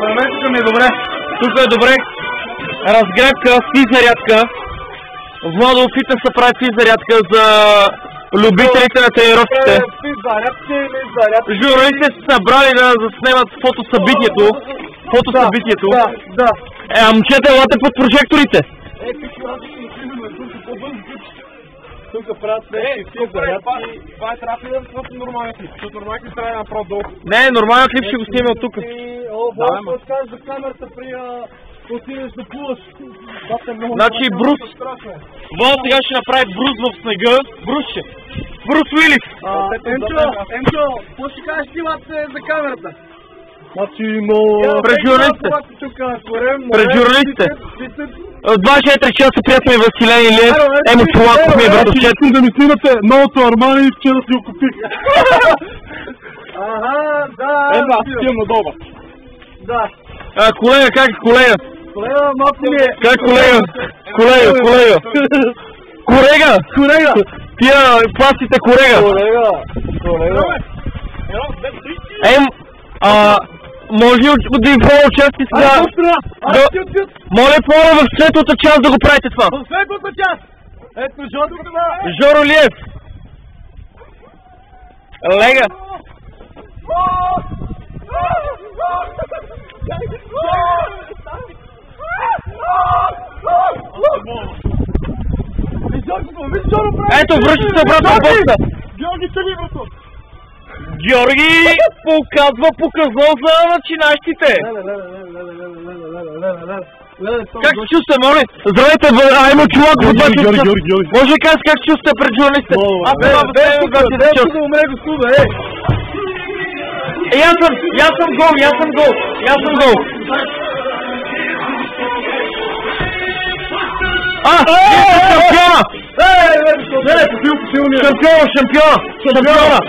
На мен тук ми е добре. Тук е добре. Разгребка, физзарядка. Владо фитнеса прави физзарядка за любителите на тренировките. Журналистите са събрали да заснемат фотосъбитието. Да. Момчета, елате под прожекторите. Тук правят физзарядки. Това е трафилен в нормалния клип. Защото нормалния клип трябва да направо долу. Не, нормалният клип ще го снимем от тук. Владо, разкажеш за камерата при отидеш да плуваш. Значи Брус. Владо сега ще направи Брус в снега. Брусче. Брус Уилис. Енчо, какво ще кажеш ти за камерата? Значи, пред журналистите. От 24 часа приятел ми Василен Илиев. Емо Чулаков ми е братовчет. Искам да ми снимате новото Армани и вчера си го купих. Аз ти имам надолу. Да. Колега, как е колега? Колега, малко ми е. Как колега? Колега! Тия пластите колега. Може ли да ви фола участие сега? Моля фола в светлата част да го правите това. В светлата част! Ето Жоро. Жоро Лиев. Лега. Ето, връща се обратно в бокса. Георги показва показал за начинащите. Как се чувствате, моля? Здравейте, Емо Чулаков от вашия част. Може ли кажеш как се чувствате пред журналистите? Аз това възприемам от вашия част. Аз съм гол. Шампиона!